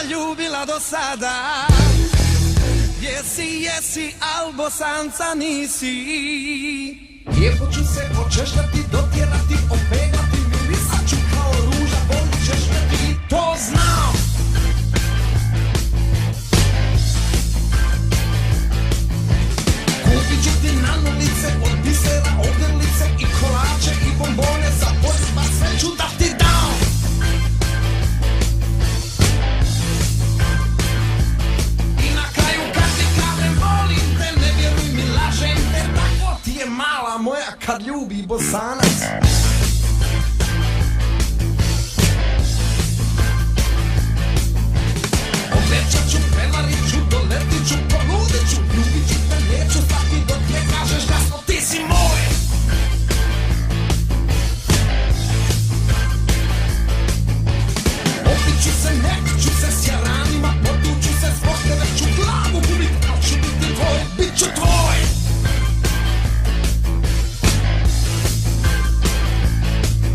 ljubila do sada. Jesi, al Bosanca nisi. Lijepo ću se očešljati, dotjerati, opegati, mirisat ću kao ruža, volit ćeš me ti, to znam. Kupit ću ti nanulice, od bisera, ogrlice i kolače i bombone za poljba, sve ću da ti dam. I na kraju kad ti kažem volim te, ne vjeruj mi, lažem te, tako ti je mala moja kad ljubi Bosanac. Obećat ću, prevarit ću, doletit ću, poludit ću, ljubit ću te, neću stati dok ne kažeš jasno ti si moj. Opit ću se, nekut ću se s jaranima, potuću se s posteve, ću glavu gubit, al ću biti tvoj, bit ću tvoj.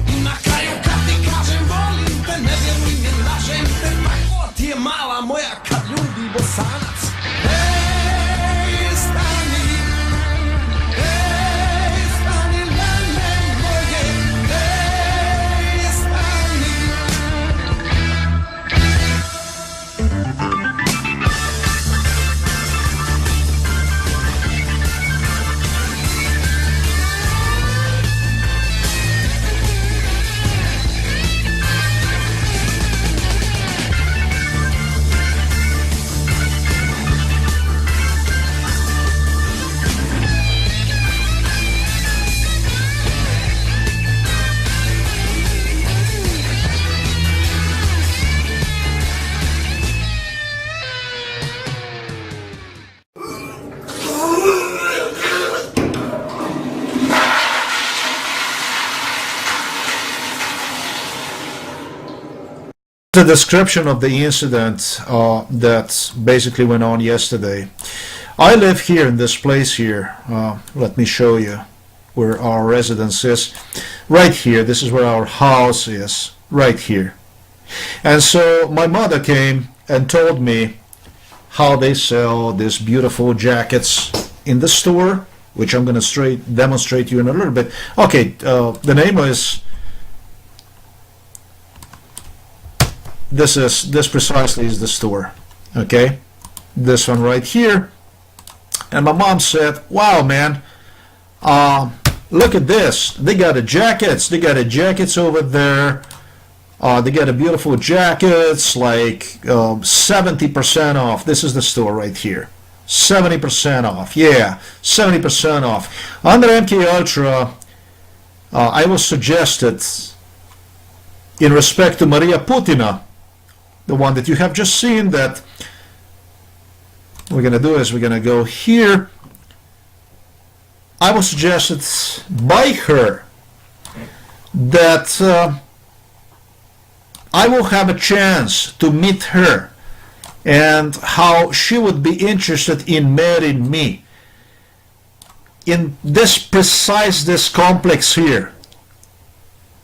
I na kraju kad ti kažem volim te, ne vjeruj mi, lažem te, tako ti je mala moja kad ljubi Bosanac. Ej, stani, lele moje, ej, stani. The description of the incident that basically went on yesterday. I live here in this place here. Let me show you where our residence is. Right here. This is where our house is. Right here. And so my mother came and told me how they sell these beautiful jackets in the store, which I'm going to demonstrate you in a little bit. Okay, the name is... This precisely is the store, okay? This one right here. And my mom said, wow, man, look at this. They got a jackets. They got a jackets over there. They got a beautiful jackets, like 70% off. This is the store right here. 70% off. Yeah, 70% off. Under MK Ultra, I was suggested, in respect to Maria Putina, the one that you have just seen, that we're going to do is we're going to go here. I was suggested by her that I will have a chance to meet her and how she would be interested in marrying me in this complex here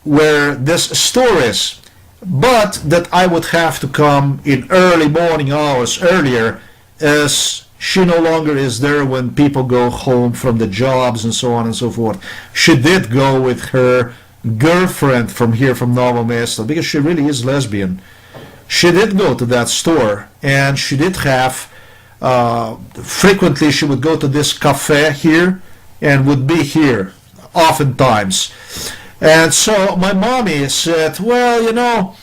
where this store is. But that I would have to come in early morning hours earlier, as she no longer is there when people go home from the jobs and so on and so forth. She did go with her girlfriend from here, from Novo Mesto, because she really is lesbian. She did go to that store, and she did have, frequently she would go to this cafe here and would be here oftentimes. And so my mommy said, well, you know,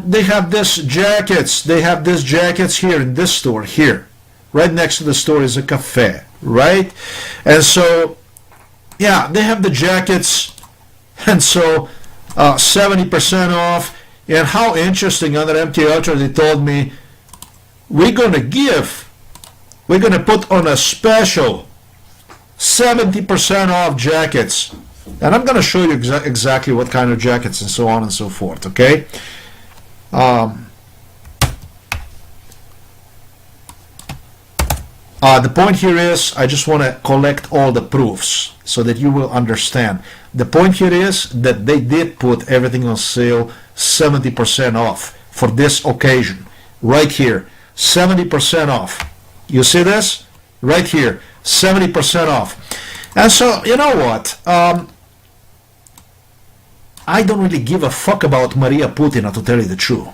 they have this jackets. They have these jackets here in this store here. Right next to the store is a cafe, right? And so, yeah, they have the jackets. And so 70% off. And how interesting, under MK Ultra, they told me, we're going to put on a special 70% off jackets. And I'm going to show you exactly what kind of jackets and so on and so forth, okay? The point here is, I just want to collect all the proofs so that you will understand. The point here is that they did put everything on sale 70% off for this occasion. right here, 70% off. You see this? Right here, 70% off. And so, you know what? I don't really give a fuck about Maria Putina, to tell you the truth.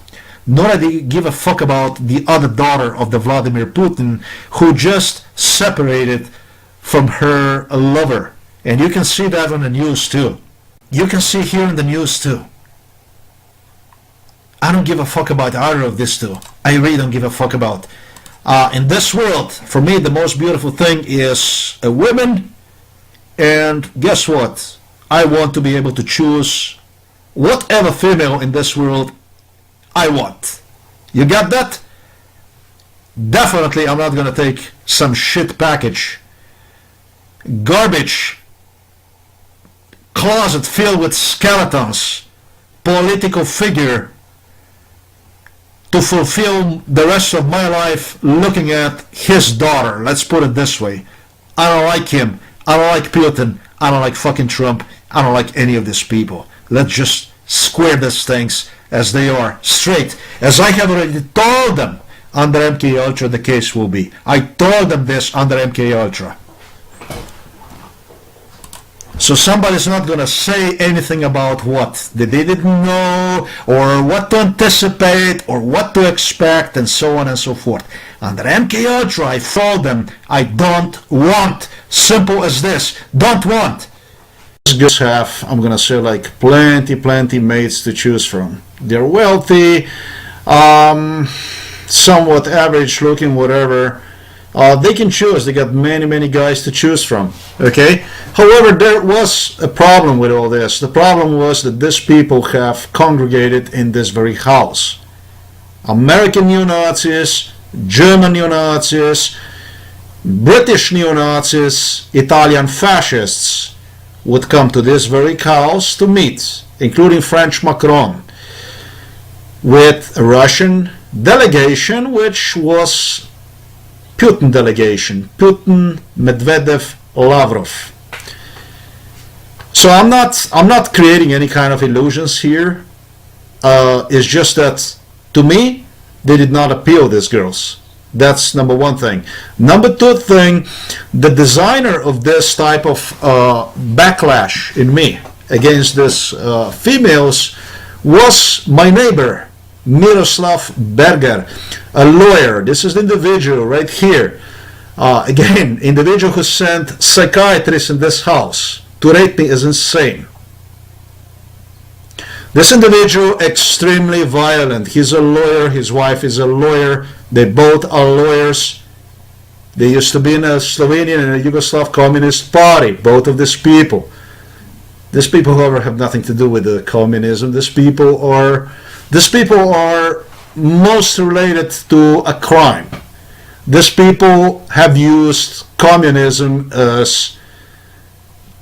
Nor do I give a fuck about the other daughter of the Vladimir Putin, who just separated from her lover. And you can see that on the news too. You can see here in the news too. I don't give a fuck about either of these two. I really don't give a fuck about. In this world, for me, the most beautiful thing is a woman. And guess what? I want to be able to choose whatever female in this world I want. You got that? Definitely I'm not gonna take some shit package, garbage closet filled with skeletons, political figure, to fulfill the rest of my life looking at his daughter. Let's put it this way. I don't like him. I don't like Putin. I don't like fucking Trump. I don't like any of these people. Let's just square these things as they are, straight. As I have already told them under MK Ultra the case will be. I told them this under MK Ultra. So somebody's not going to say anything about what they didn't know, or what to anticipate, or what to expect, and so on and so forth. Under MK Ultra, I told them I don't want. Simple as this. Don't want. These girls have, I'm going to say, like plenty mates to choose from. They're wealthy, somewhat average looking, whatever. They can choose. They got many guys to choose from. Okay. However, there was a problem with all this. The problem was that these people have congregated in this very house. American neo-Nazis, German neo-Nazis, British neo-Nazis, Italian fascists would come to this very house to meet, including French Macron, with a Russian delegation, which was Putin delegation, Putin, Medvedev, Lavrov. So I'm not creating any kind of illusions here. It's just that, to me, they did not appeal, these girls. That's number one thing. Number two thing, the designer of this type of backlash in me against these females was my neighbor, Miroslav Berger, a lawyer. This is the individual right here. Again, individual who sent psychiatrists in this house to rate me is insane. This individual, extremely violent. He's a lawyer, his wife is a lawyer, they both are lawyers. They used to be in a Slovenian and a Yugoslav Communist Party, both of these people. These people, however, have nothing to do with the communism. These people are most related to a crime. These people have used communism as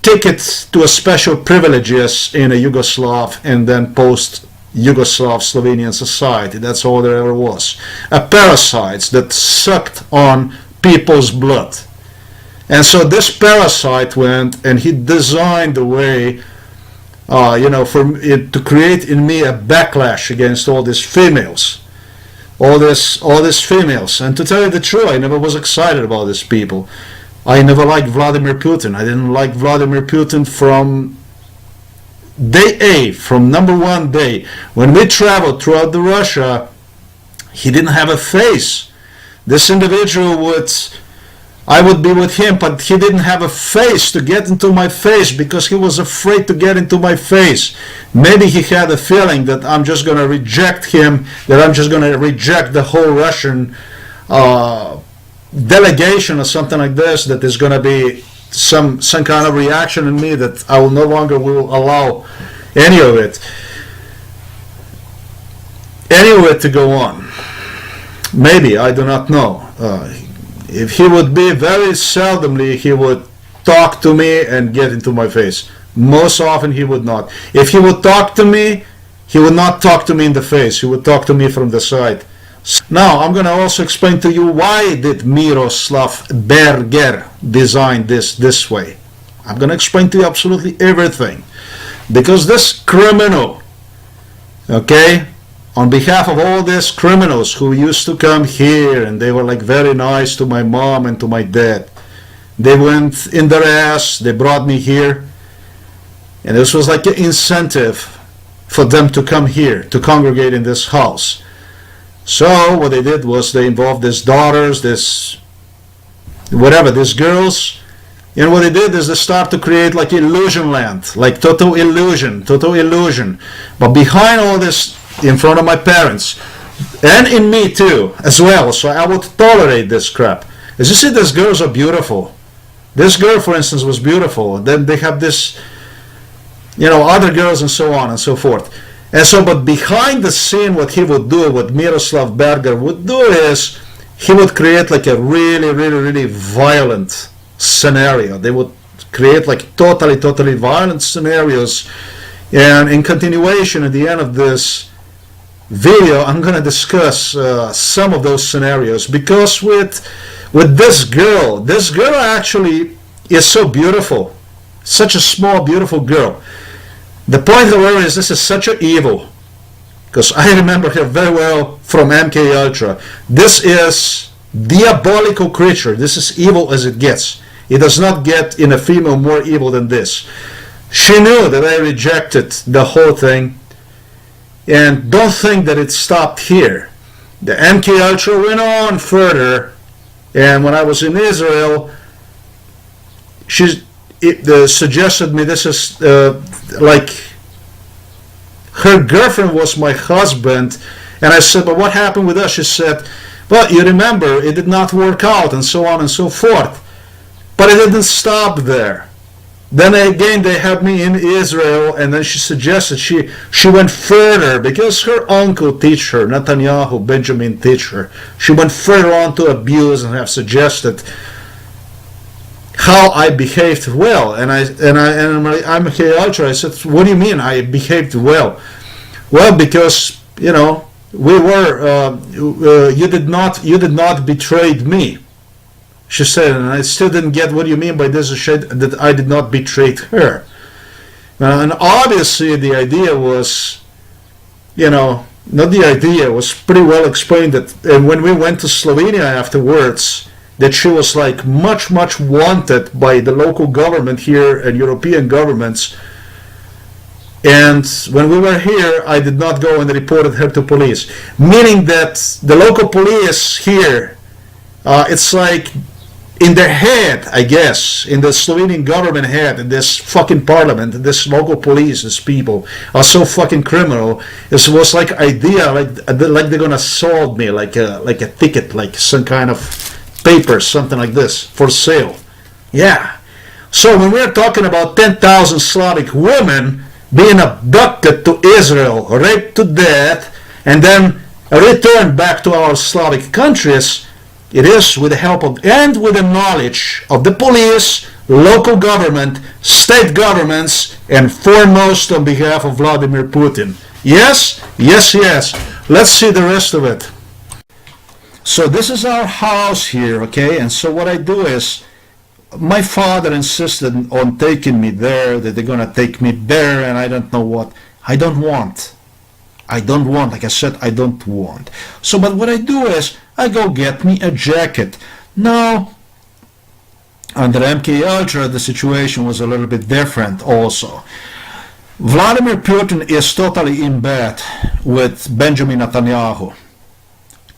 tickets to a special privileges in a Yugoslav and then post-Yugoslav Slovenian society. That's all there ever was. A parasites that sucked on people's blood. And so this parasite went and he designed a way to create in me a backlash against all these females. All these females. And to tell you the truth, I never was excited about these people. I never liked Vladimir Putin. I didn't like Vladimir Putin from day A, from number one day. When we traveled throughout the Russia, he didn't have a face. This individual I would be with him, but he didn't have a face to get into my face because he was afraid to get into my face. Maybe he had a feeling that I'm just going to reject him, that I'm just going to reject the whole Russian delegation or something like this, that there's going to be some kind of reaction in me that I will no longer will allow any of it to go on. Maybe, I do not know. If he would be, very seldomly he would talk to me and get into my face. Most often he would not. If he would talk to me, he would not talk to me in the face. He would talk to me from the side. Now, I'm going to also explain to you why did Miroslav Berger design this way. I'm going to explain to you absolutely everything. Because this criminal, okay, on behalf of all these criminals who used to come here, and they were like very nice to my mom and to my dad. They went in their ass, they brought me here, and this was like an incentive for them to come here, to congregate in this house. So what they did was they involved these daughters, these girls, and what they did is they start to create like illusion land, like total illusion. But behind all this, in front of my parents, and in me too, as well, so I would tolerate this crap. As you see, these girls are beautiful. This girl, for instance, was beautiful. And then they have this, other girls and so on and so forth. And so, but behind the scene, what he would do, what Miroslav Berger would do is, he would create like a really, really, really violent scenario. They would create like totally violent scenarios. And in continuation, at the end of this video, I'm going to discuss some of those scenarios, because with this girl actually is so beautiful, such a small, beautiful girl. The point, however, is this is such an evil, because I remember her very well from MK Ultra. This is diabolical creature. This is evil as it gets. It does not get in a female more evil than this. She knew that I rejected the whole thing, and don't think that it stopped here. The MK Ultra went on further, and when I was in Israel, she suggested me, this is like her girlfriend was my husband, and I said, but what happened with us? She said, well, you remember, it did not work out, and so on and so forth. But it didn't stop there. Then again, they had me in Israel, and then she suggested she went further, because her uncle teach her, Netanyahu, Benjamin teach her. She went further on to abuse and have suggested how I behaved well. And I'm here ultra. I said, what do you mean I behaved well? Well, because we were you did not betray me. She said, and I still didn't get what you mean by this, that I did not betray her. And obviously the idea was, not the idea, was pretty well explained that, and when we went to Slovenia afterwards, that she was like much wanted by the local government here and European governments. And when we were here, I did not go and reported her to police. Meaning that the local police here, it's like, in their head, I guess, in the Slovenian government head, in this fucking parliament, in this local police, these people are so fucking criminal. It was like idea, like they're gonna sold me like a ticket, like some kind of paper, something like this, for sale. Yeah. So when we're talking about 10,000 Slavic women being abducted to Israel, raped to death, and then returned back to our Slavic countries, it is with the help of and with the knowledge of the police, local government, state governments, and foremost on behalf of Vladimir Putin. Yes. Let's see the rest of it. So this is our house here, okay? And so what I do is, my father insisted on taking me there, that they're gonna take me there, and I don't know what. I don't want. Like I said, I don't want. So, but what I do is, I go get me a jacket. Now, under MK Ultra, the situation was a little bit different also. Vladimir Putin is totally in bed with Benjamin Netanyahu.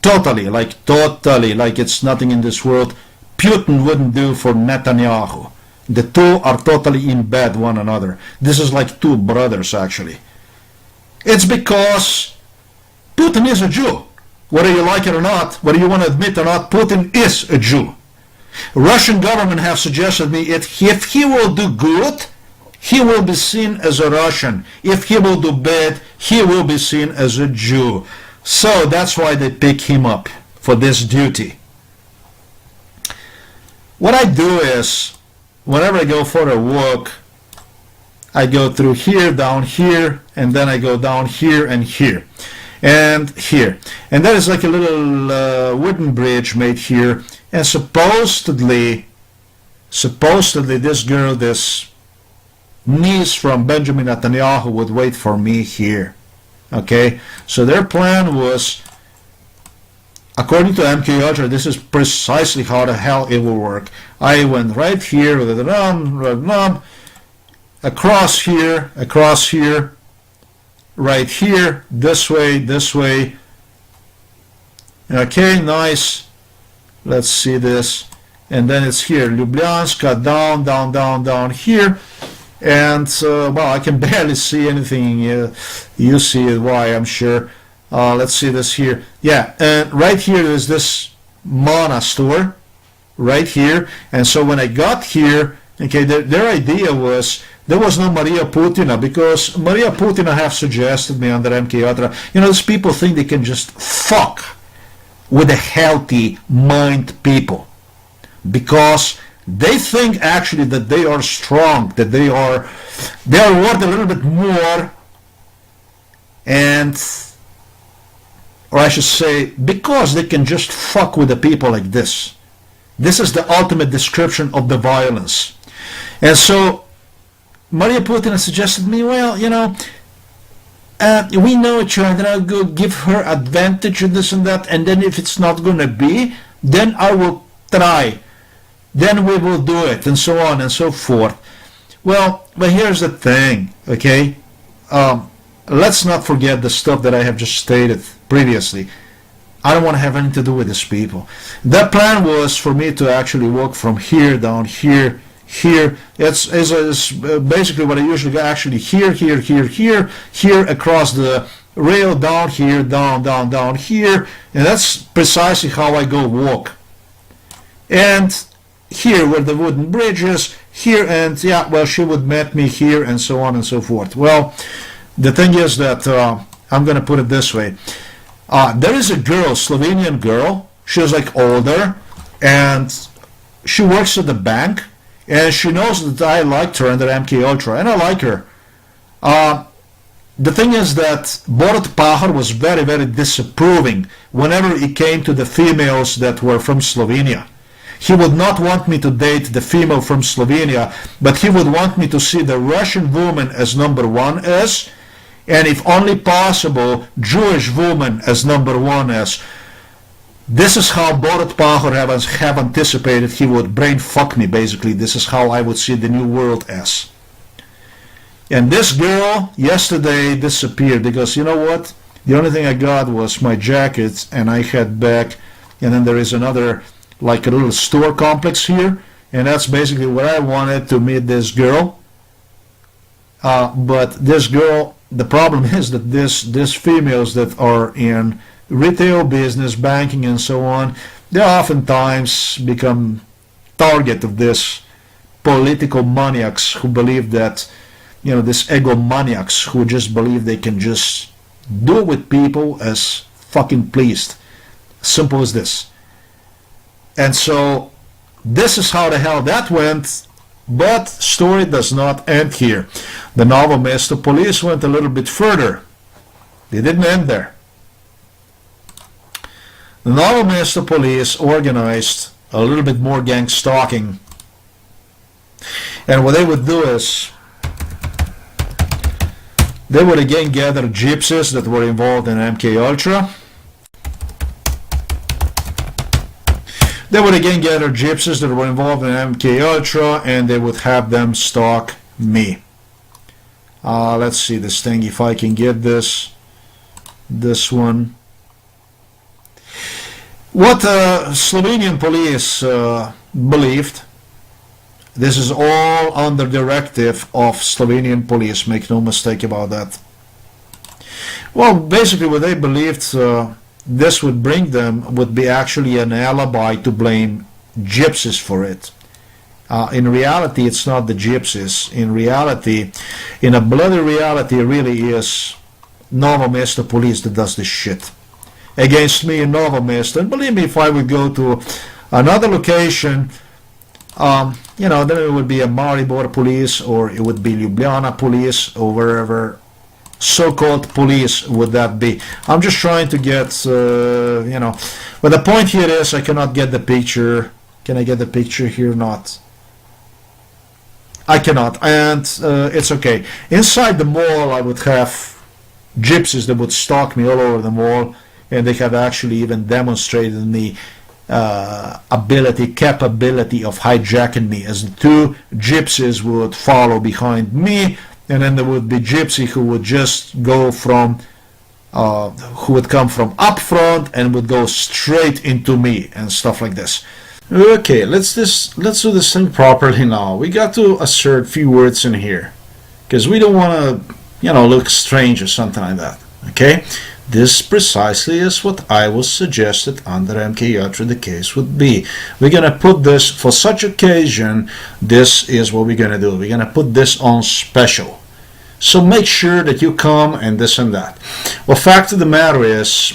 Totally, like it's nothing in this world. Putin wouldn't do for Netanyahu. The two are totally in bed one another. This is like two brothers, actually. It's because Putin is a Jew. Whether you like it or not, whether you want to admit or not, Putin is a Jew. Russian government have suggested me if he will do good, he will be seen as a Russian. If he will do bad, he will be seen as a Jew. So that's why they pick him up for this duty. What I do is, whenever I go for a walk, I go through here, down here, and then I go down here and here. And here. And there is like a little wooden bridge made here. And supposedly this girl, this niece from Benjamin Netanyahu, would wait for me here. Okay, so their plan was, according to MK Ultra, this is precisely how the hell it will work. I went right here, across here, right here, this way. Okay, nice. Let's see this. And then it's here, Ljubljanska, down here. And, well, I can barely see anything. You see it, why, I'm sure. Let's see this here. Yeah, and right here is this Mana store, right here. And so when I got here, okay, their idea was, there was no Maria Putina, because Maria Putina have suggested me under MK Ultra, these people think they can just fuck with a healthy mind people, because they think actually that they are strong, that they are worth a little bit more, and, or I should say, because they can just fuck with the people like this. This is the ultimate description of the violence. And so Maria Putina suggested me, well, we know each other, I'll go give her advantage and this and that, and then if it's not going to be, then I will try. Then we will do it, and so on and so forth. Well, but here's the thing, okay? Let's not forget the stuff that I have just stated previously. I don't want to have anything to do with these people. That plan was for me to actually walk from here down here. It's basically what I usually go, actually here across the rail, down here, down here, and that's precisely how I go walk. And here were the wooden bridges, here, and yeah, well, she would meet me here, and so on and so forth. Well, the thing is that, I'm going to put it this way. There is a girl, Slovenian girl, she was like older, and she works at the bank, and she knows that I liked her under MK Ultra, and I like her. The thing is that Borut Pahor was very, very disapproving whenever it came to the females that were from Slovenia. He would not want me to date the female from Slovenia, but he would want me to see the Russian woman as number one as, and if only possible, Jewish woman as number one as. This is how Borut Pahor have anticipated he would brain fuck me, basically. This is how I would see the new world as. And this girl yesterday disappeared, because you know what? The only thing I got was my jacket, and I head back, and then there is another, like a little store complex here, and that's basically where I wanted to meet this girl. But this girl, the problem is that these females that are in retail business, banking, and so on, they oftentimes become target of this political maniacs who believe that, this egomaniacs who just believe they can just do with people as fucking pleased. Simple as this. And so this is how the hell that went, but story does not end here. The Novo Mesto police went a little bit further. They didn't end there. The Novo Mesto police organized a little bit more gang stalking, and what they would do is they would again gather gypsies that were involved in MK Ultra. They would again gather gypsies that were involved in MK Ultra, and they would have them stalk me. Let's see this thing, if I can get this one. What Slovenian police believed, this is all under directive of Slovenian police, make no mistake about that. Well, basically what they believed, this would bring them, would be actually an alibi to blame gypsies for it. In reality, it's not the gypsies. In reality, in a bloody reality, it really is Novo Mesto police that does this shit against me in Novo Mesto. And believe me, if I would go to another location, then it would be a Maribor police, or it would be Ljubljana police, or wherever so-called police would that be. I'm just trying to get, but the point here is I cannot get the picture. Can I get the picture here? Not. I cannot, and it's okay. Inside the mall, I would have gypsies that would stalk me all over the mall, and they have actually even demonstrated the capability of hijacking me, as the two gypsies would follow behind me, and then there would be gypsy who would just go from who would come from up front and would go straight into me and stuff like this. Okay, let's do this thing properly now. We got to assert a few words in here, because we don't want to, look strange or something like that. Okay, this precisely is what I was suggested under MK Ultra the case would be. We're gonna put this for such occasion. This is what we're gonna do. We're gonna put this on special. So make sure that you come and this and that. Well, fact of the matter is,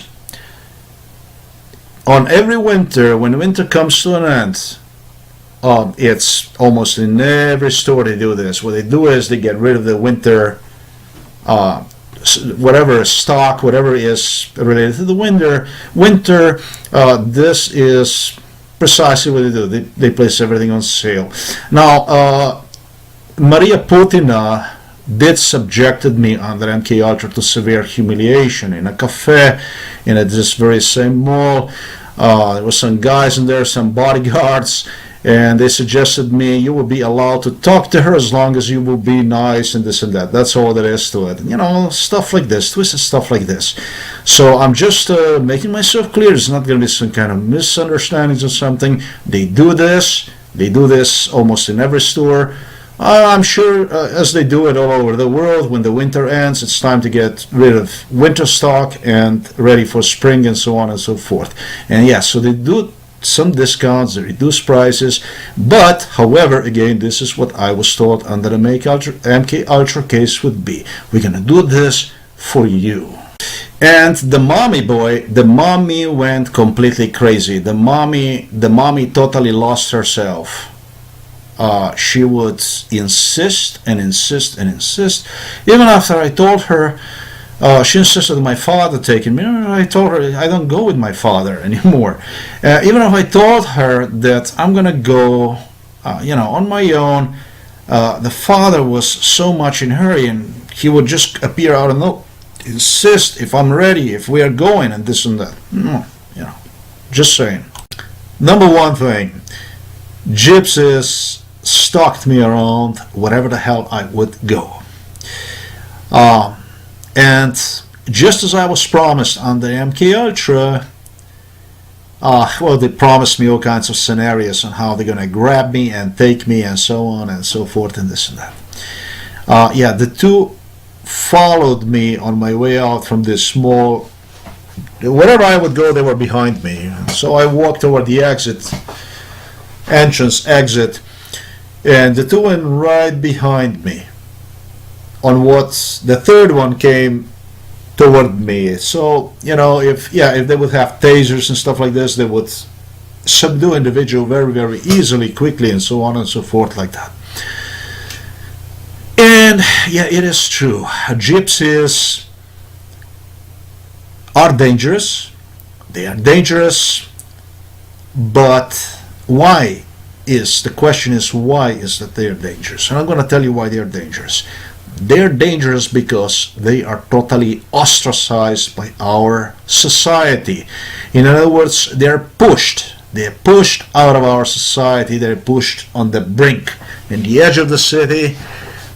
on every winter, when winter comes to an end, it's almost in every store they do this. What they do is they get rid of the winter, whatever stock, whatever is related to the winter. This is precisely what they do. They place everything on sale. Now, Maria Putina did subjected me under MK Ultra to severe humiliation in a cafe in this very same mall. There were some guys in there, some bodyguards, and they suggested me, you will be allowed to talk to her as long as you will be nice and this and that. That's all there is to it. Stuff like this, twisted stuff like this. So I'm just making myself clear. It's not going to be some kind of misunderstandings or something. They do this almost in every store. I'm sure as they do it all over the world, when the winter ends, it's time to get rid of winter stock and ready for spring and so on and so forth. And yeah, so they do some discounts, they reduce prices, but however, again, this is what I was told under the MK Ultra case would be. We're gonna do this for you. And the mommy went completely crazy. The mommy totally lost herself. She would insist and insist and insist. Even after I told her, she insisted on my father taking me. I told her I don't go with my father anymore. Even if I told her that I'm going to go, on my own, the father was so much in a hurry, and he would just appear out of nowhere, insist if I'm ready, if we are going, and this and that. Just saying. Number one thing, gypsies stalked me around wherever the hell I would go. And just as I was promised on the MK Ultra, they promised me all kinds of scenarios on how they're going to grab me and take me and so on and so forth and this and that. The two followed me on my way out from this small, wherever I would go, they were behind me. So I walked toward the exit, and the two went right behind me. On what the third one came toward me. So if they would have tasers and stuff like this, they would subdue individual very, very easily, quickly, and so on and so forth like that. And it is true. Gypsies are dangerous. They are dangerous, but why? The question is, why is that they are dangerous? And I'm going to tell you why they are dangerous. They're dangerous because they are totally ostracized by our society. In other words, they're pushed out of our society. They're pushed on the brink, in the edge of the city.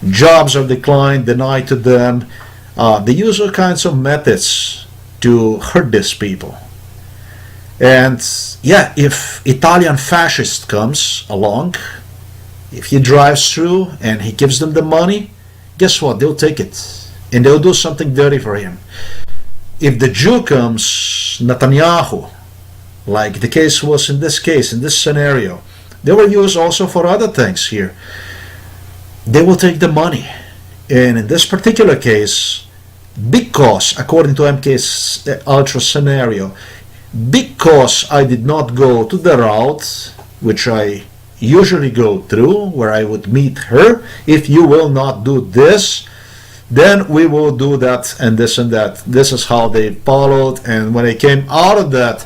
Jobs are declined, denied to them. They use all kinds of methods to hurt these people. And if Italian fascist comes along, if he drives through and he gives them the money, guess what? They'll take it and they'll do something dirty for him. If the Jew comes, Netanyahu, like the case was in this scenario, they were used also for other things here. They will take the money. And in this particular case, because, according to MK's Ultra scenario, because I did not go to the route which I usually go through, where I would meet her, if you will not do this, then we will do that and this and that. This is how they followed. And when I came out of that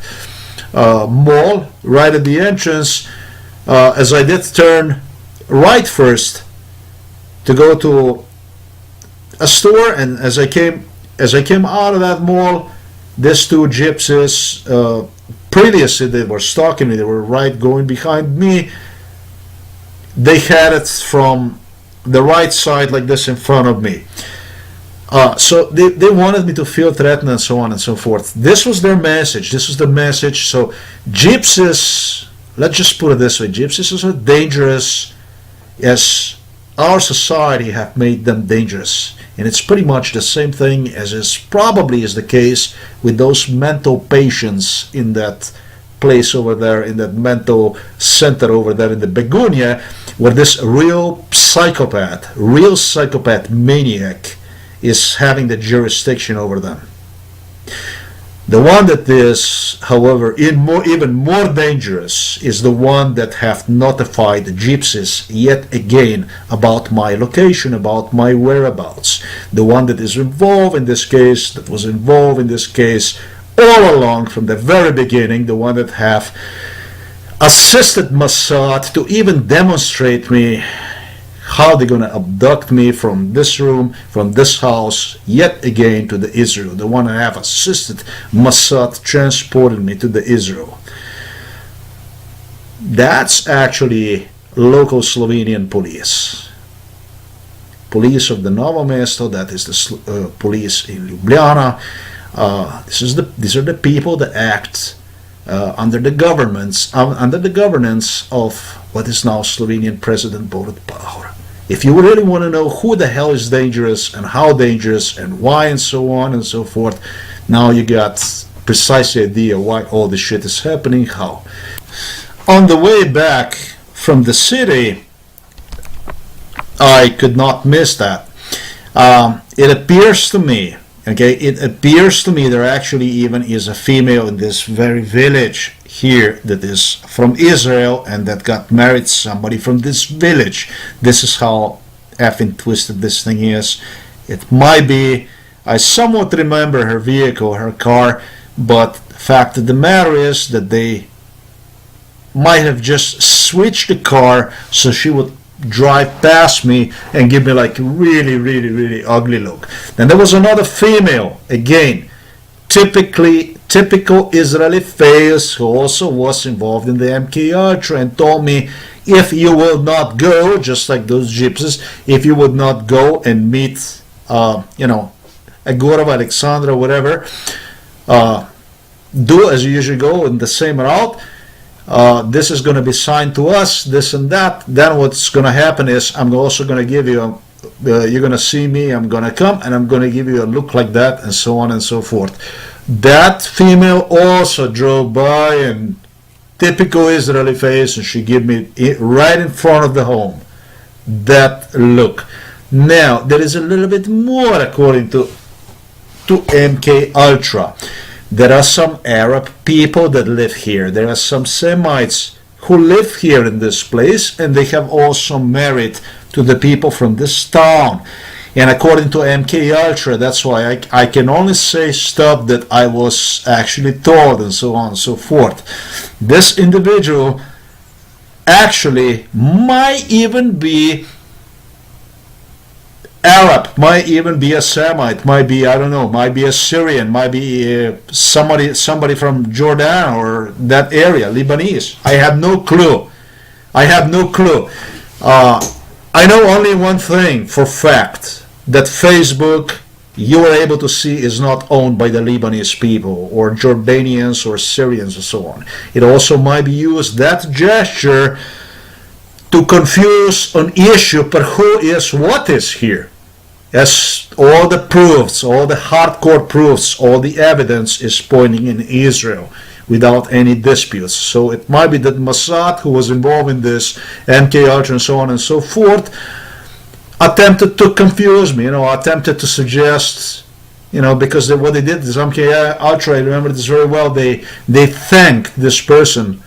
mall, right at the entrance, as I did turn right first to go to a store, and as I came as I came out of that mall, these two gypsies, previously they were stalking me, they were right going behind me. They had it from the right side like this in front of me. So they wanted me to feel threatened and so on and so forth. This was their message. This was the message. So gypsies, let's just put it this way, gypsies are dangerous as our society have made them dangerous. And it's pretty much the same thing as is probably is the case with those mental patients in that place over there, in that mental center over there in the Begunia, where this real psychopath maniac is having the jurisdiction over them. The one that is, however, even more dangerous is the one that have notified the gypsies yet again about my location, about my whereabouts. The one that is involved in this case, that was involved in this case all along from the very beginning, the one that have assisted Mossad to even demonstrate me how they're going to abduct me from this room, from this house, yet again to the Israel. The one I have assisted Mossad transporting me to the Israel. That's actually local Slovenian police. Police of the Novo Mesto, that is the police in Ljubljana. These are the people that act under the governance of what is now Slovenian President Borut Pahor. If you really want to know who the hell is dangerous and how dangerous and why and so on and so forth, now you got precise idea why all this shit is happening, how. On the way back from the city, I could not miss that. It appears to me, there actually even is a female in this very village here that is from Israel and that got married to somebody from this village. This is how effing twisted this thing is. It might be, I somewhat remember her vehicle, her car, but the fact of the matter is that they might have just switched the car so she would drive past me and give me like really ugly look. Then there was another female, again, typical Israeli face, who also was involved in the MK Ultra, and told me, if you will not go, just like those gypsies, if you would not go and meet Agorov, Alexandra, whatever, do as you usually go in the same route, this is going to be signed to us, this and that. Then what's going to happen is I'm also going to give you you're going to see me, I'm going to come and I'm going to give you a look like that, and so on and so forth. That female also drove by, and typical Israeli face, and she gave me right in front of the home that look. Now there is a little bit more according to MK Ultra. There are some Arab people that live here. There are some Semites who live here in this place, and they have also married to the people from this town. And according to MK Ultra, that's why I can only say stuff that I was actually told, and so on and so forth. This individual actually might even be Arab, might even be a Semite, might be, I don't know, might be a Syrian, might be somebody from Jordan or that area, Lebanese. I have no clue. I know only one thing for fact, that Facebook, you were able to see, is not owned by the Lebanese people or Jordanians or Syrians and so on. It also might be used, that gesture, to confuse an issue, but who is what is here. As all the proofs, all the hardcore proofs, all the evidence is pointing in Israel without any disputes. So it might be that Mossad, who was involved in this, MK Ultra and so on and so forth, attempted to confuse me, attempted to suggest, because what they did is MK Ultra, I remember this very well, they thanked this person,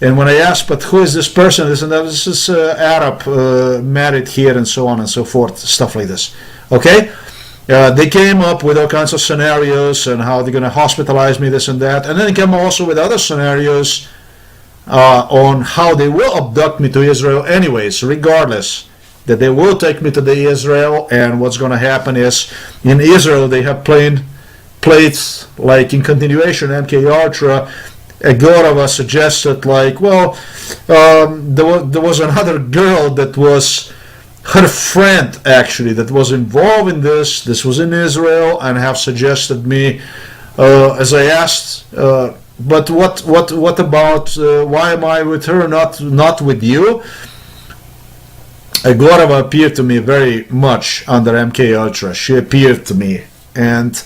and when I asked, but who is this person, this and that, this is Arab, married here, and so on and so forth, stuff like this, okay? They came up with all kinds of scenarios and how they're going to hospitalize me, this and that, and then they came also with other scenarios on how they will abduct me to Israel anyways, regardless. that they will take me to the Israel, and what's going to happen is in Israel they have plates like in continuation MK Ultra. Egorova suggested like, well, there was another girl that was her friend actually that was involved in this. This was in Israel, and have suggested me, as I asked, but what about why am I with her, not with you? Egorova appeared to me very much under MK Ultra. She appeared to me, and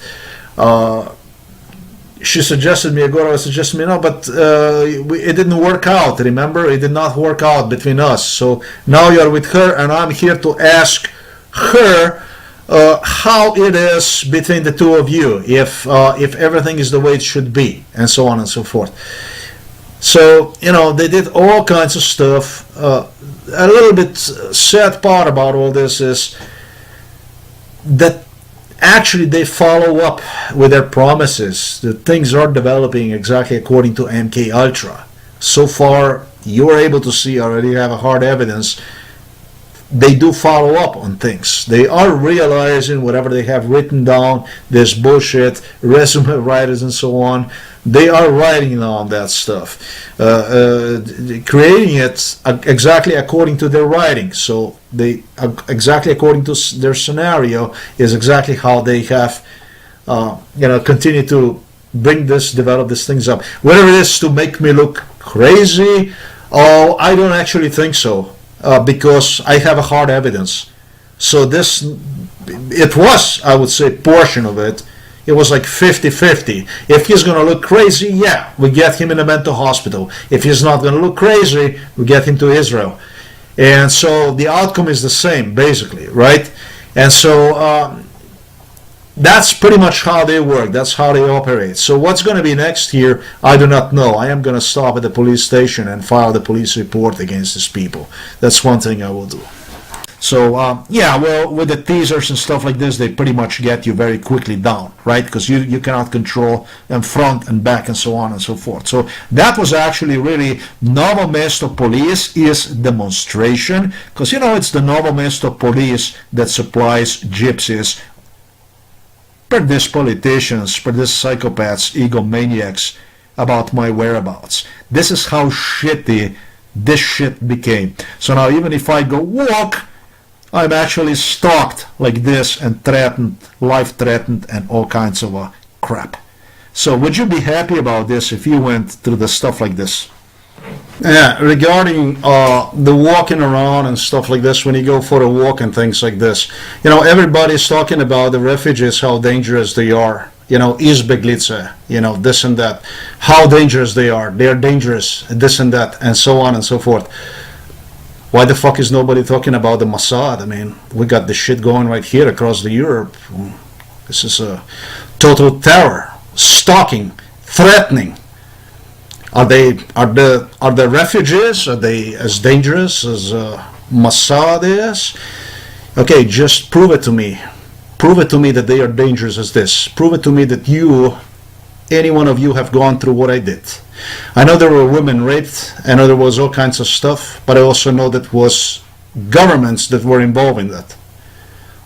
she suggested me, Egorova suggested me, no, but it didn't work out, remember? It did not work out between us. So now you're with her, and I'm here to ask her how it is between the two of you, if everything is the way it should be, and so on and so forth. So, they did all kinds of stuff. A little bit sad part about all this is that actually they follow up with their promises. The things are developing exactly according to MK Ultra. So far, you're able to see already, have a hard evidence. They do follow up on things. They are realizing whatever they have written down, this bullshit, resume writers and so on, they are writing on that stuff, creating it exactly according to their writing. So they exactly according to their scenario is exactly how they have, continue to develop these things up. Whether it is to make me look crazy, I don't actually think so, because I have a hard evidence. So it was, I would say, portion of it. It was like 50-50. If he's going to look crazy, yeah, we get him in a mental hospital. If he's not going to look crazy, we get him to Israel. And so the outcome is the same, basically, right? And so that's pretty much how they work. That's how they operate. So what's going to be next here, I do not know. I am going to stop at the police station and file the police report against these people. That's one thing I will do. So, well, with the teasers and stuff like this, they pretty much get you very quickly down, right? Because you cannot control them front and back and so on and so forth. So that was actually really Novo Mesto Police is demonstration, because, it's the Novo Mesto Police that supplies gypsies per these politicians, per these psychopaths, egomaniacs about my whereabouts. This is how shitty this shit became. So now even if I go walk, I'm actually stalked like this and threatened, life threatened, and all kinds of crap. So would you be happy about this if you went through the stuff like this? Yeah, regarding the walking around and stuff like this, when you go for a walk and things like this, everybody's talking about the refugees, how dangerous they are. Izbeglice, this and that, how dangerous they are. They are dangerous, this and that, and so on and so forth. Why the fuck is nobody talking about the Mossad? I mean, we got the shit going right here across the Europe. This is a total terror, stalking, threatening. Are the refugees? Are they as dangerous as Mossad is? Okay, just prove it to me. Prove it to me that they are dangerous as this. Prove it to me that any one of you have gone through what I did. I know there were women raped, I know there was all kinds of stuff, but I also know that was governments that were involved in that.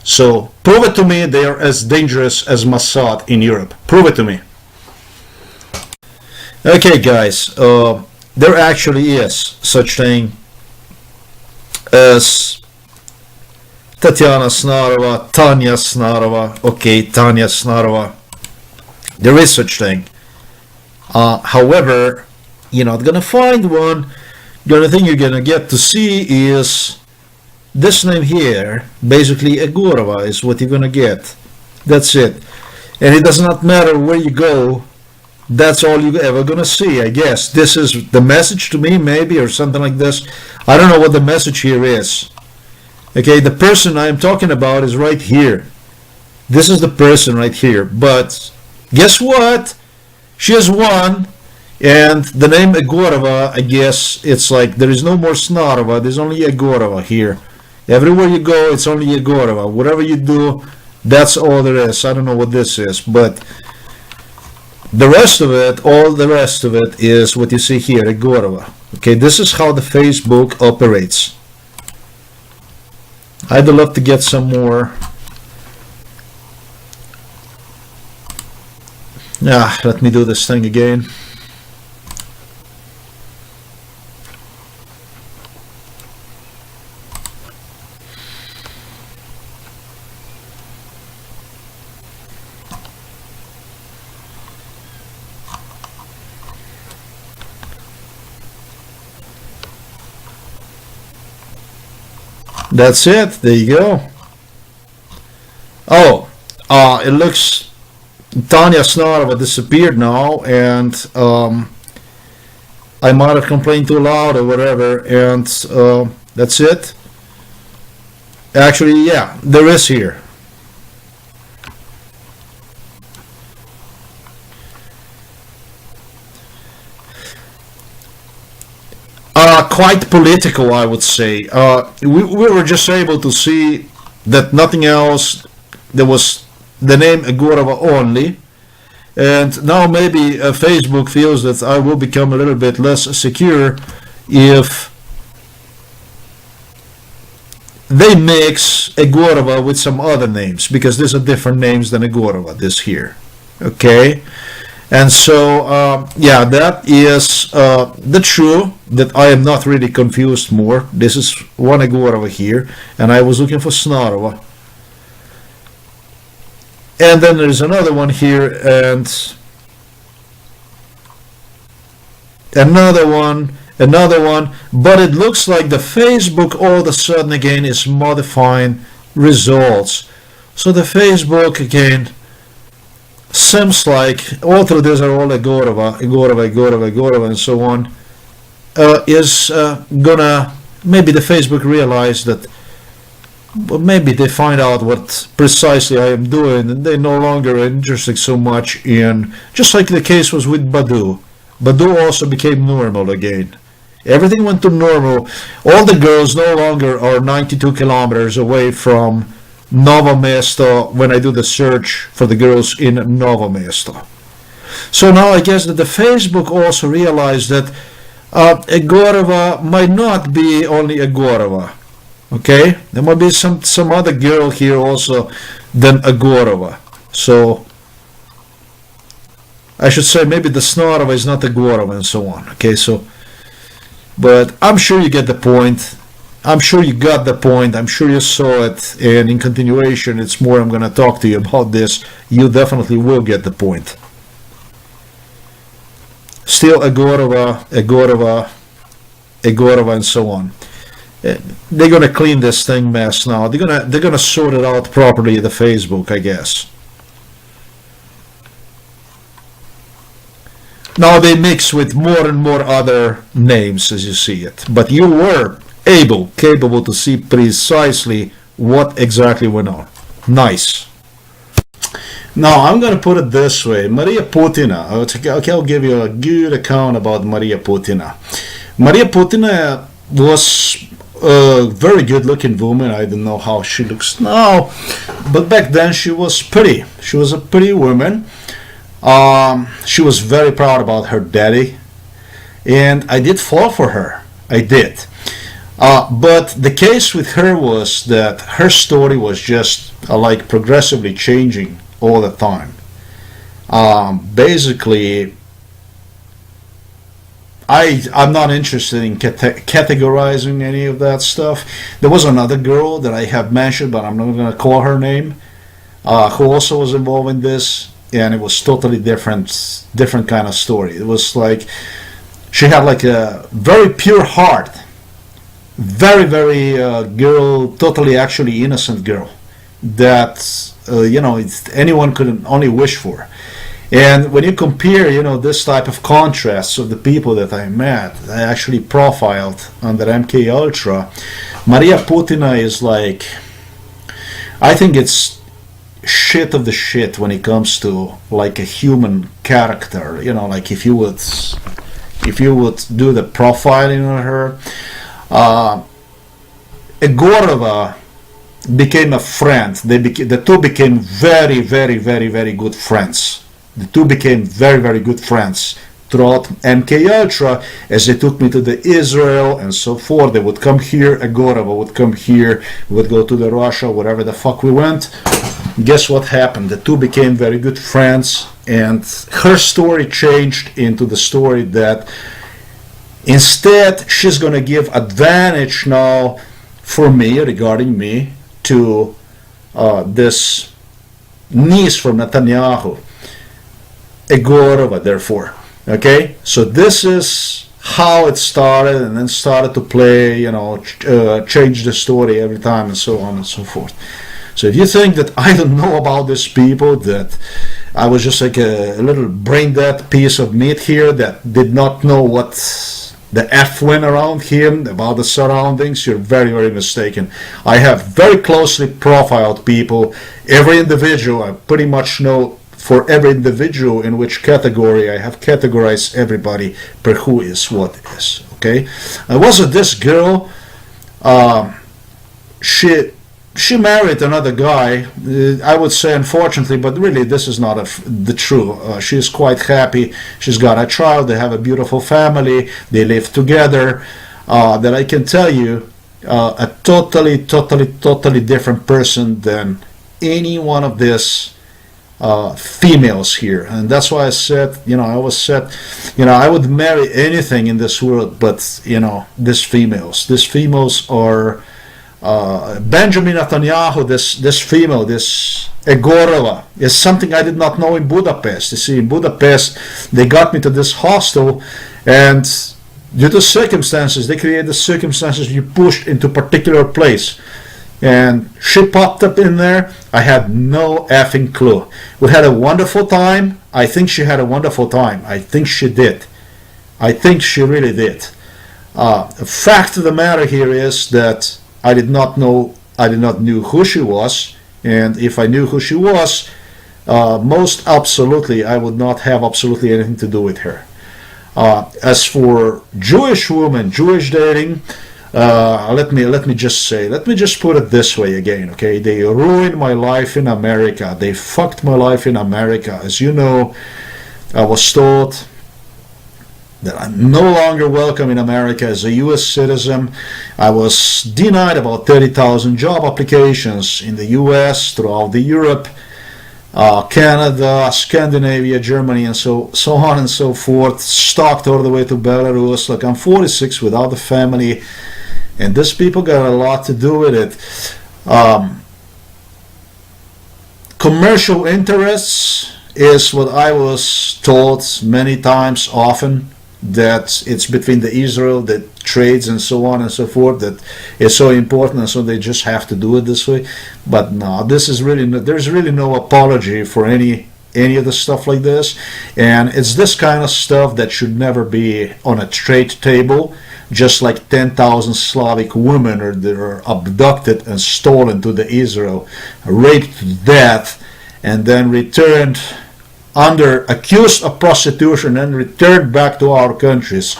So prove it to me they are as dangerous as Mossad in Europe. Prove it to me. Okay guys, there actually is such thing as Tanya Snarova, okay, Tanya Snarova. There is such thing. However, you're not gonna find one. The only thing you're gonna get to see is this name here. Basically, Egorova is what you're gonna get. That's it. And it does not matter where you go. That's all you're ever gonna see, I guess. This is the message to me, maybe, or something like this. I don't know what the message here is. Okay, the person I'm talking about is right here. This is the person right here. But guess what? She has won, and the name Egorova, I guess it's like there is no more Snarova, there's only Egorova here. Everywhere you go, it's only Egorova. Whatever you do, that's all there is. I don't know what this is, but the rest of it, all the rest of it is what you see here, Egorova. Okay, this is how the Facebook operates. I'd love to get some more. Let me do this thing again. That's it. There you go. Oh, it looks Tanya Snarova disappeared now, and I might have complained too loud or whatever, and that's it. Actually, yeah, there is here. Quite political, I would say. We were just able to see that nothing else. There was the name Egorova only, and now maybe Facebook feels that I will become a little bit less secure if they mix Egorova with some other names, because these are different names than Egorova, this here. Okay? And so, yeah, that is the true, that I am not really confused more. This is one Egorova here, and I was looking for Snarova. And then there's another one here, and another one, but it looks like the Facebook all of a sudden again is modifying results. So the Facebook again seems like all through these are all Egorova, and so on, is gonna, maybe the Facebook realize that, well, maybe they find out what precisely I am doing, and they no longer are interested so much in, just like the case was with Badu. Badu also became normal again. Everything went to normal. All the girls no longer are 92 kilometers away from Novo Mesto when I do the search for the girls in Novo Mesto. So now I guess that the Facebook also realized that Egorova might not be only Egorova. Okay, there might be some other girl here also than Egorova. So I should say maybe the Snarova is not Egorova, and so on. Okay, so, but I'm sure you get the point. I'm sure you got the point. I'm sure you saw it. And in continuation, it's more I'm going to talk to you about this. You definitely will get the point. Still Egorova, and so on. They're going to clean this thing mess now. They're gonna sort it out properly, the Facebook, I guess. Now they mix with more and more other names as you see it. But you were capable to see precisely what exactly went on. Nice. Now I'm going to put it this way. Maria Putina. I'll give you a good account about Maria Putina. Maria Putina was a very good looking woman. I don't know how she looks now, but back then she was pretty. She was a pretty woman. She was very proud about her daddy, and I did fall for her. I did. But the case with her was that her story was just like progressively changing all the time. Basically, I'm not interested in categorizing any of that stuff. There was another girl that I have mentioned, but I'm not going to call her name, who also was involved in this, and it was totally different kind of story. It was like she had like a very pure heart, very girl, totally actually innocent girl that anyone could only wish for. And when you compare this type of contrasts of the people that I met, I actually profiled under MK Ultra, Maria Putina is like, I think it's shit of the shit when it comes to like a human character. Like if you would do the profiling on her, Egorova became a friend. The two became very good friends. The two became very good friends throughout MK Ultra, as they took me to the Israel and so forth. They would come here, Agorova would come here, we would go to the Russia, wherever the fuck we went. Guess what happened? The two became very good friends, and her story changed into the story that instead she's going to give advantage now for me, regarding me, to this niece from Netanyahu, Egorova, therefore. Okay, so this is how it started, and then started to play, change the story every time, and so on and so forth. So if you think that I don't know about these people, that I was just like a little brain dead piece of meat here that did not know what the F went around him about the surroundings, you're very, very mistaken. I have very closely profiled people, every individual. I pretty much know for every individual in which category I have categorized everybody per who is what is. Okay, and wasn't this girl? She married another guy. I would say, unfortunately, but really this is not the true. She is quite happy. She's got a child. They have a beautiful family. They live together. That I can tell you, a totally different person than any one of these females here. And that's why I said, I always said, I would marry anything in this world, but these females are Benjamin Netanyahu, this female, this Egorova, is something I did not know in Budapest. You see, in Budapest, they got me to this hostel, and due to circumstances, they created the circumstances you pushed into a particular place. And she popped up in there. I had no effing clue. We had a wonderful time. I think she had a wonderful time. I think she did. I think she really did. The fact of the matter here is that I did not know who she was, and if I knew who she was, most absolutely I would not have absolutely anything to do with her. As for Jewish women, Jewish dating, let me just put it this way again, okay? They ruined my life in America. They fucked my life in America. As you know, I was told that I'm no longer welcome in America as a U.S. citizen. I was denied about 30,000 job applications in the U.S., throughout the Europe, Canada, Scandinavia, Germany, and so on and so forth, stalked all the way to Belarus. Like, I'm 46 without a family, and these people got a lot to do with it. Commercial interests is what I was told many times, often, that it's between the Israel that trades and so on and so forth, that is so important, and so they just have to do it this way. But no, there's really no apology for any of the stuff like this, and it's this kind of stuff that should never be on a trade table. Just like 10,000 Slavic women that are abducted and stolen to the Israel, raped to death, and then returned accused of prostitution and returned back to our countries.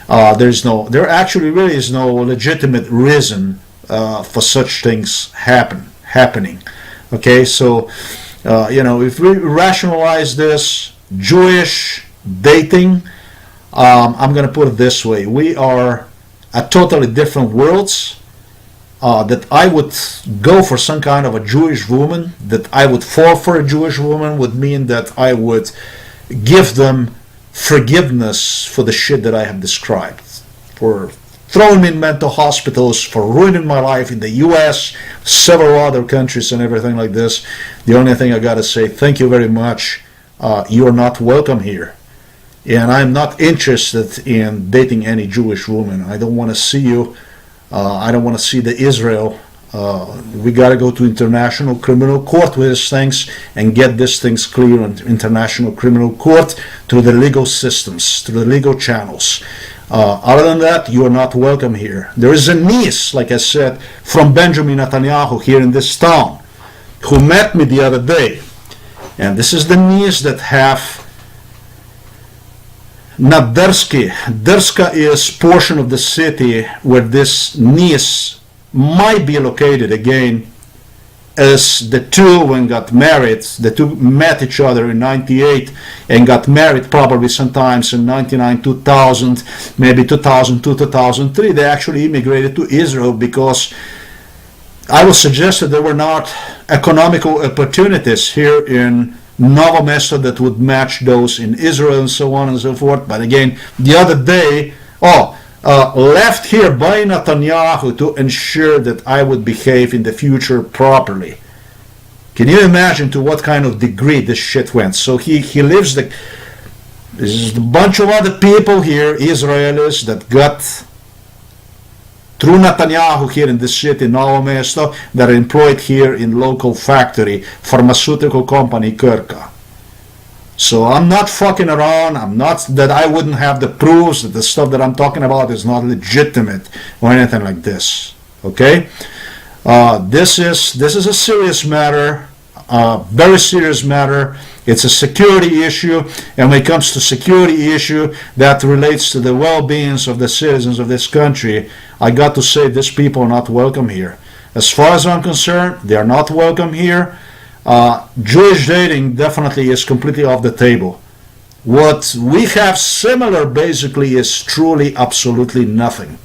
There actually really is no legitimate reason for such things happening. Okay, so if we rationalize this Jewish dating, I'm going to put it this way: we are at totally different worlds. That I would go for some kind of a Jewish woman, that I would fall for a Jewish woman, would mean that I would give them forgiveness for the shit that I have described, for throwing me in mental hospitals, for ruining my life in the US, several other countries and everything like this. The only thing I gotta say, thank you very much. You're not welcome here. And I'm not interested in dating any Jewish woman. I don't want to see you. I don't want to see the Israel. We got to go to International Criminal Court with these things and get these things clear on International Criminal Court through the legal systems, through the legal channels. Other than that, you are not welcome here. There is a niece, like I said, from Benjamin Netanyahu here in this town, who met me the other day. And this is the niece that have Nadersky. Derska is portion of the city where this niece might be located again as the two, when got married, the two met each other in 98 and got married probably sometimes in 99, 2000, maybe 2002, 2003. They actually immigrated to Israel because I would suggest that there were not economical opportunities here in Novo Mesto that would match those in Israel and so on and so forth. But again, the other day, left here by Netanyahu to ensure that I would behave in the future properly. Can you imagine to what kind of degree this shit went? So he lives there's a bunch of other people here, Israelis, that got through Netanyahu here in this city, Novo Mesto, that are employed here in local factory, pharmaceutical company Kirka. So I'm not fucking around. I'm not that I wouldn't have the proofs that the stuff that I'm talking about is not legitimate or anything like this. Okay, this is a serious matter, very serious matter. It's a security issue, and when it comes to security issue that relates to the well-being of the citizens of this country, I got to say these people are not welcome here. As far as I'm concerned, they are not welcome here. Jewish dating definitely is completely off the table. What we have similar basically is truly absolutely nothing.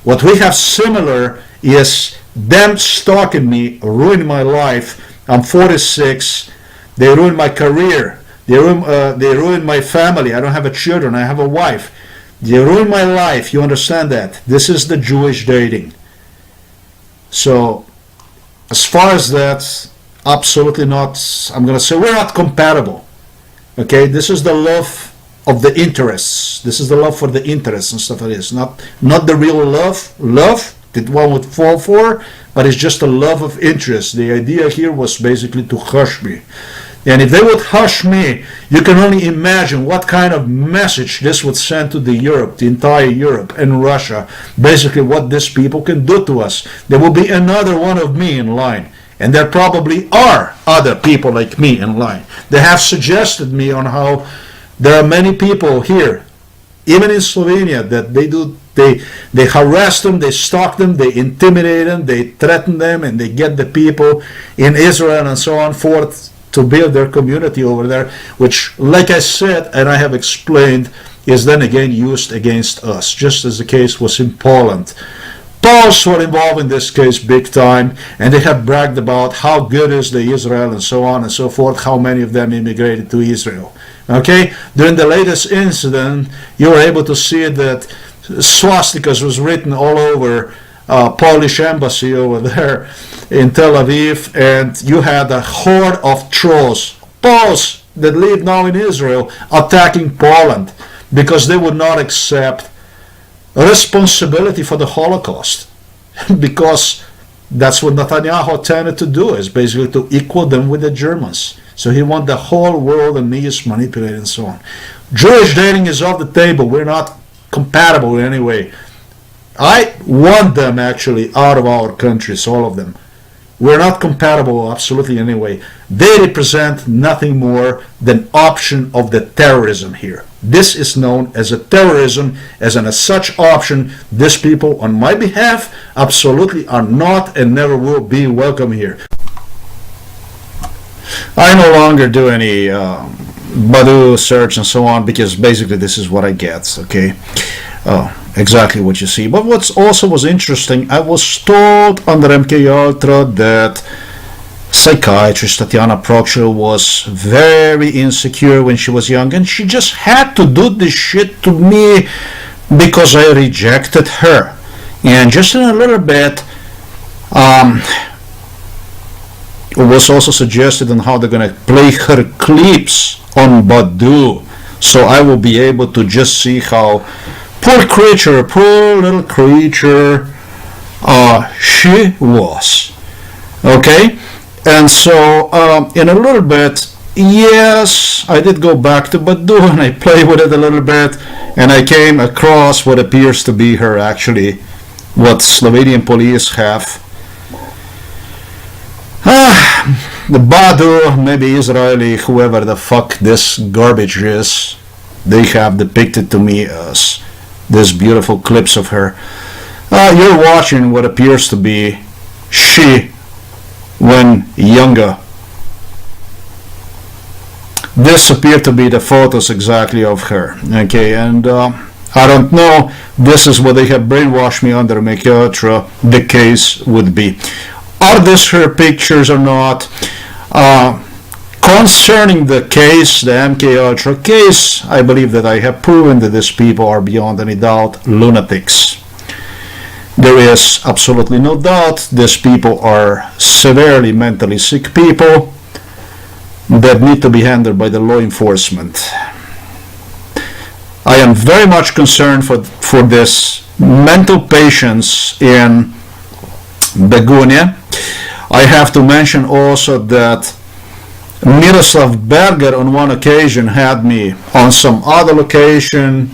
What we have similar is them stalking me, ruining my life. I'm 46. They ruined my career. They ruined my family. I don't have a children. I have a wife. They ruined my life. You understand that? This is the Jewish dating. So, as far as that, absolutely not. I'm going to say we're not compatible. Okay, this is the love of the interests. This is the love for the interests and stuff like this. Not the real love that one would fall for, but it's just a love of interest. The idea here was basically to hush me. And if they would hush me, you can only imagine what kind of message this would send to the entire Europe and Russia. Basically what these people can do to us. There will be another one of me in line. And there probably are other people like me in line. They have suggested me on how there are many people here, even in Slovenia, that they harass them, they stalk them, they intimidate them, they threaten them, and they get the people in Israel and so on forth to build their community over there, which, like I said, and I have explained, is then again used against us, just as the case was in Poland. Poles were involved in this case big time, and they have bragged about how good is the Israel and so on and so forth, how many of them immigrated to Israel. Okay, during the latest incident, you were able to see that swastikas was written all over Polish embassy over there in Tel Aviv, and you had a horde of trolls, Poles that live now in Israel, attacking Poland because they would not accept responsibility for the Holocaust, because that's what Netanyahu tended to do, is basically to equal them with the Germans. So he wants the whole world and me is manipulated and so on. Jewish dating is off the table. We're not compatible in any way. I want them actually out of our countries, all of them. We're not compatible absolutely in any way. They represent nothing more than option of the terrorism here. This is known as a terrorism, as such option. These people on my behalf absolutely are not and never will be welcome here. I no longer do any Badu search and so on, because basically this is what I get, okay? Exactly what you see. But what also was interesting, I was told under MK Ultra that psychiatrist Tatiana Prokshel was very insecure when she was young, and she just had to do this shit to me because I rejected her. And just in a little bit, it was also suggested on how they're going to play her clips on Badu, so I will be able to just see how poor creature, poor little creature, she was. Okay? And so, in a little bit, yes, I did go back to Badu and I played with it a little bit, and I came across what appears to be her, actually, what Slovenian police have. The Badu, maybe Israeli, whoever the fuck this garbage is, they have depicted to me as these beautiful clips of her. You're watching what appears to be she when younger. This appear to be the photos exactly of her. Okay, and I don't know, this is what they have brainwashed me under MK Ultra, the case would be. Are these her pictures or not? Concerning the case, the MK Ultra case, I believe that I have proven that these people are beyond any doubt lunatics. There is absolutely no doubt these people are severely mentally sick people that need to be handled by the law enforcement. I am very much concerned for this mental patients in Begunia. I have to mention also that Miroslav Berger on one occasion had me on some other location.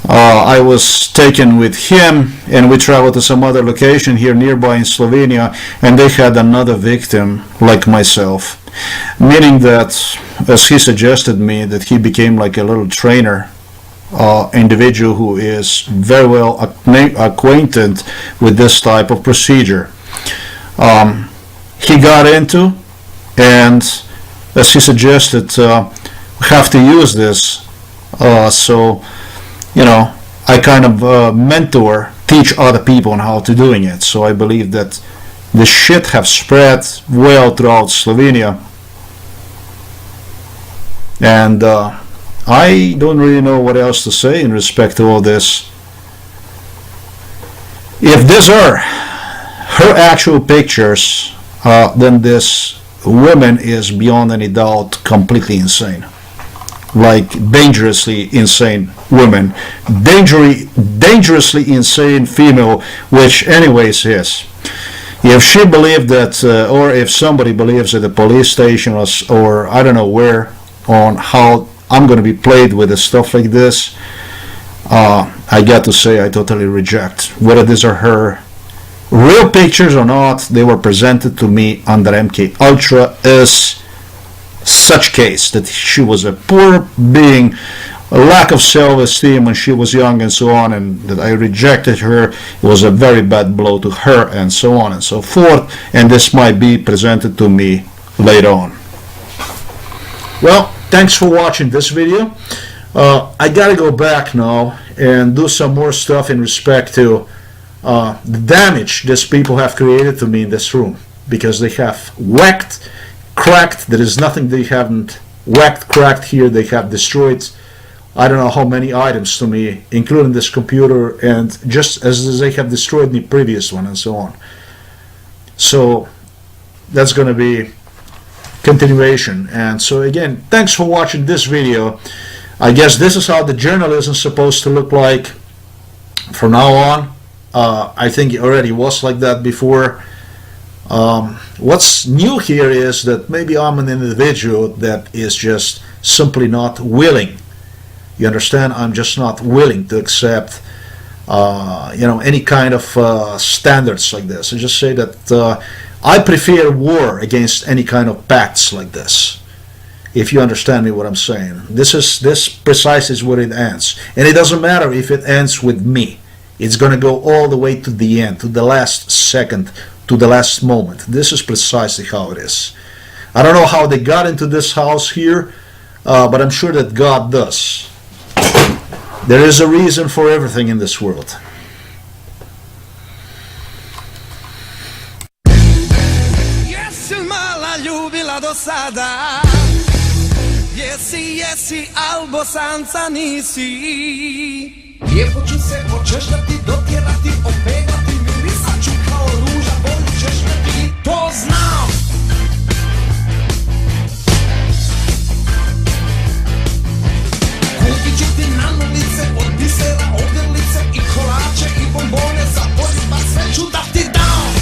I was taken with him and we traveled to some other location here nearby in Slovenia, and they had another victim like myself, meaning that, as he suggested me, that he became like a little trainer, individual who is very well acquainted with this type of procedure. He got into, and as he suggested, we have to use this, so you know, I kind of mentor, teach other people on how to doing it. So I believe that the shit have spread well throughout Slovenia, and I don't really know what else to say in respect to all this. If these are her actual pictures, then this woman is beyond any doubt completely insane. Like dangerously insane woman, dangerously insane female, which anyways is. If she believed that, or if somebody believes at the police station or I don't know where, on how I'm going to be played with the stuff like this, I got to say I totally reject. Whether these are her real pictures or not, they were presented to me under MK Ultra as such case that she was a poor being, a lack of self-esteem when she was young and so on, and that I rejected her. It was a very bad blow to her and so on and so forth, and this might be presented to me later on. Well, thanks for watching this video. I gotta go back now and do some more stuff in respect to the damage these people have created to me in this room, because they have whacked, cracked. There is nothing they haven't whacked, cracked here. They have destroyed I don't know how many items to me, including this computer, and just as they have destroyed the previous one and so on. So that's going to be continuation. And so again, thanks for watching this video. I guess this is how the journalism is supposed to look like from now on. I think it already was like that before. What's new here is that maybe I'm an individual that is just simply not willing. You understand? I'm just not willing to accept any kind of standards like this. I just say that I prefer war against any kind of pacts like this. If you understand me what I'm saying. This precisely is where it ends. And it doesn't matter if it ends with me. It's going to go all the way to the end, to the last second, to the last moment. This is precisely how it is. I don't know how they got into this house here, but I'm sure that God does. There is a reason for everything in this world. Jesi mala ljubila do sada, jesi, al Bosanca nisi. Lijepo ću se očešljati, dotjerati, opegati, mirisat ću kao ruža, volit ćeš me ti, to znam. Kupit ću ti nanulice, od bisera, ogrlice i kolače i bombone, za poljubac sve ću da ti dam.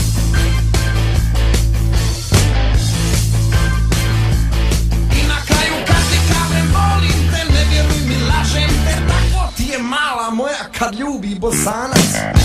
I na kraju kad ti kažem volim te, ne vjeruj mi, lažem te, tako ti je mala moja kad ljubi Bosanac.